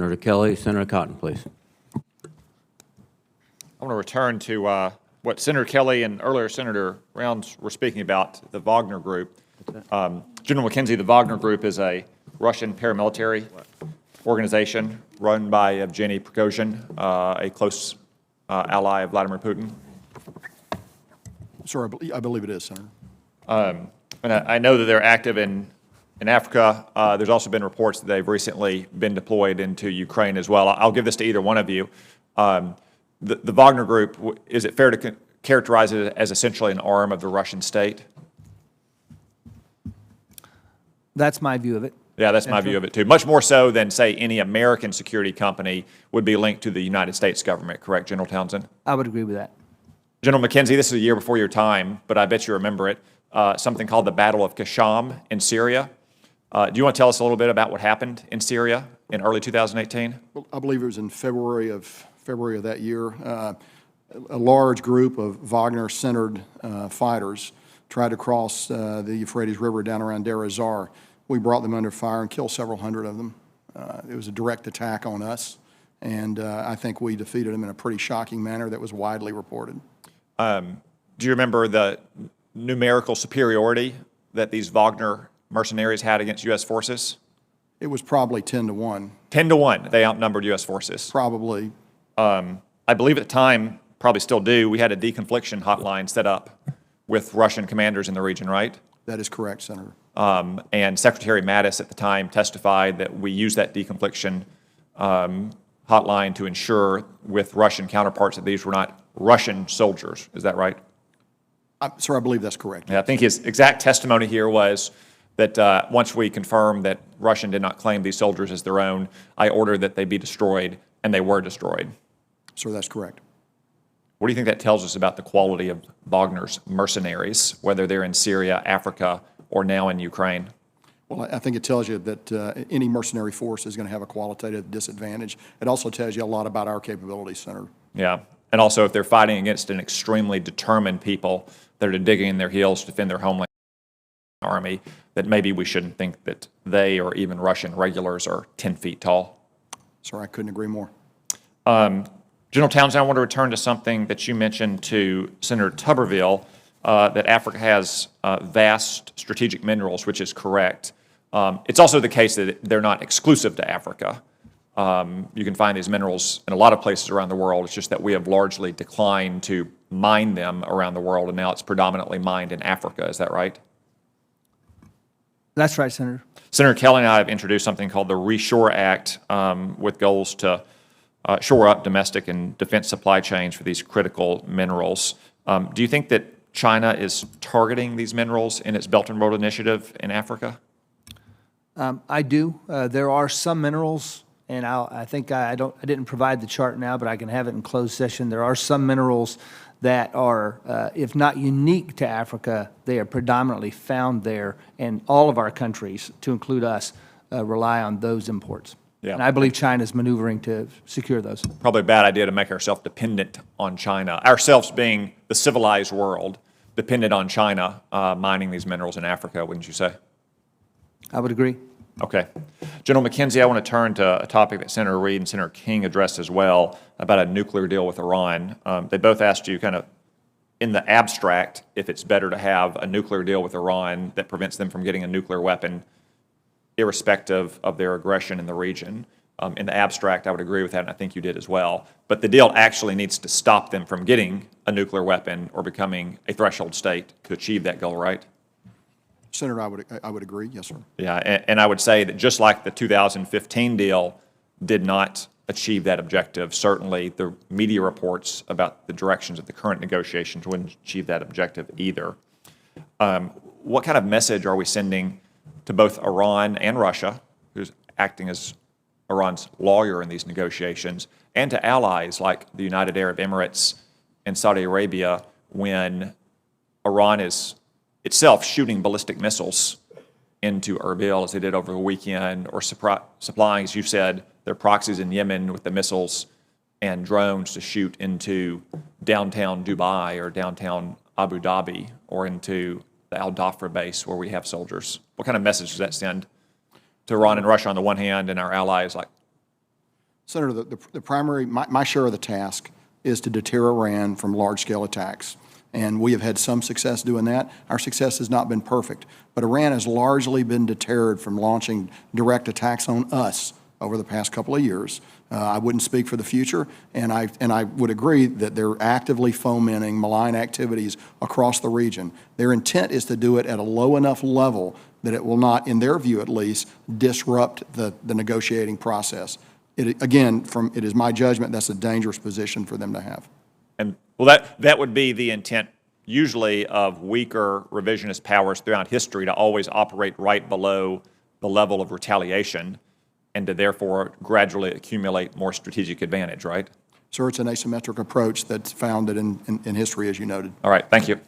Senator Kelly. Senator Cotton, please. I want to return to what Senator Kelly and earlier Senator Rounds were speaking about, the Wagner Group. General McKenzie, the Wagner Group is a Russian paramilitary organization run by Evgeny Prigozhin, a close ally of Vladimir Putin. Sir, I believe it is, Senator. And I know that they're active in Africa. There's also been reports that they've recently been deployed into Ukraine as well. I'll give this to either one of you. The Wagner Group, is it fair to characterize it as essentially an arm of the Russian state? That's my view of it. Yeah, that's my view of it too. Much more so than, say, any American security company would be linked to the United States government, correct, General Townsend? I would agree with that. General McKenzie, this is a year before your time, but I bet you remember it, something called the Battle of Qashm in Syria. Do you want to tell us a little bit about what happened in Syria in early 2018? Well, I believe it was in February of that year. A large group of Wagner-centered fighters tried to cross the Euphrates River down around Deir ez-Zor. We brought them under fire and killed several hundred of them. It was a direct attack on us, and I think we defeated them in a pretty shocking manner that was widely reported. Do you remember the numerical superiority that these Wagner mercenaries had against U.S. forces? It was probably 10 to 1. 10 to 1, they outnumbered U.S. forces. Probably. I believe at the time, probably still do, we had a deconfliction hotline set up with Russian commanders in the region, right? That is correct, Senator. And Secretary Mattis at the time testified that we used that deconfliction hotline to ensure with Russian counterparts that these were not Russian soldiers. Is that right? Sir, I believe that's correct. Yeah, I think his exact testimony here was that once we confirmed that Russian did not claim these soldiers as their own, I ordered that they be destroyed, and they were destroyed. Sir, that's correct. What do you think that tells us about the quality of Wagner's mercenaries, whether they're in Syria, Africa, or now in Ukraine? Well, I think it tells you that any mercenary force is going to have a qualitative disadvantage. It also tells you a lot about our capabilities, Senator. Yeah, and also if they're fighting against an extremely determined people that are digging in their heels to defend their homeland army, that maybe we shouldn't think that they or even Russian regulars are 10 feet tall. Sir, I couldn't agree more. General Townsend, I want to return to something that you mentioned to Senator Tuberville, that Africa has vast strategic minerals, which is correct. It's also the case that they're not exclusive to Africa. You can find these minerals in a lot of places around the world. It's just that we have largely declined to mine them around the world, and now it's predominantly mined in Africa. Is that right? That's right, Senator. Senator Kelly and I have introduced something called the Reshore Act with goals to shore up domestic and defense supply chains for these critical minerals. Do you think that China is targeting these minerals in its Belt and Road Initiative in Africa? I do. There are some minerals, and I think I didn't provide the chart now, but I can have it in closed session. There are some minerals that are, if not unique to Africa, they are predominantly found there, and all of our countries, to include us, rely on those imports. Yeah. And I believe China is maneuvering to secure those. Probably a bad idea to make ourselves dependent on China. Ourselves being the civilized world, dependent on China mining these minerals in Africa, wouldn't you say? I would agree. Okay. General McKenzie, I want to turn to a topic that Senator Reid and Senator King addressed as well, about a nuclear deal with Iran. They both asked you kind of in the abstract if it's better to have a nuclear deal with Iran that prevents them from getting a nuclear weapon irrespective of their aggression in the region. In the abstract, I would agree with that, and I think you did as well. But the deal actually needs to stop them from getting a nuclear weapon or becoming a threshold state to achieve that goal, right? Senator, I would agree. Yes, sir. Yeah, and I would say that just like the 2015 deal did not achieve that objective, certainly the media reports about the directions of the current negotiations wouldn't achieve that objective either. What kind of message are we sending to both Iran and Russia, who's acting as Iran's lawyer in these negotiations, and to allies like the United Arab Emirates and Saudi Arabia when Iran is itself shooting ballistic missiles into Erbil as they did over the weekend, or supplying, as you said, their proxies in Yemen with the missiles and drones to shoot into downtown Dubai or downtown Abu Dhabi or into the Al Dhafra base where we have soldiers? What kind of message does that send to Iran and Russia on the one hand and our allies like Senator, the primary, my share of the task is to deter Iran from large-scale attacks. And we have had some success doing that. Our success has not been perfect, but Iran has largely been deterred from launching direct attacks on us over the past couple of years. I wouldn't speak for the future, and I would agree that they're actively fomenting malign activities across the region. Their intent is to do it at a low enough level that it will not, in their view at least, disrupt the negotiating process. Again, it is my judgment that's a dangerous position for them to have. And well, that would be the intent usually of weaker revisionist powers throughout history, to always operate right below the level of retaliation and to therefore gradually accumulate more strategic advantage, right? Sir, it's an asymmetric approach that's founded in history, as you noted. All right, thank you.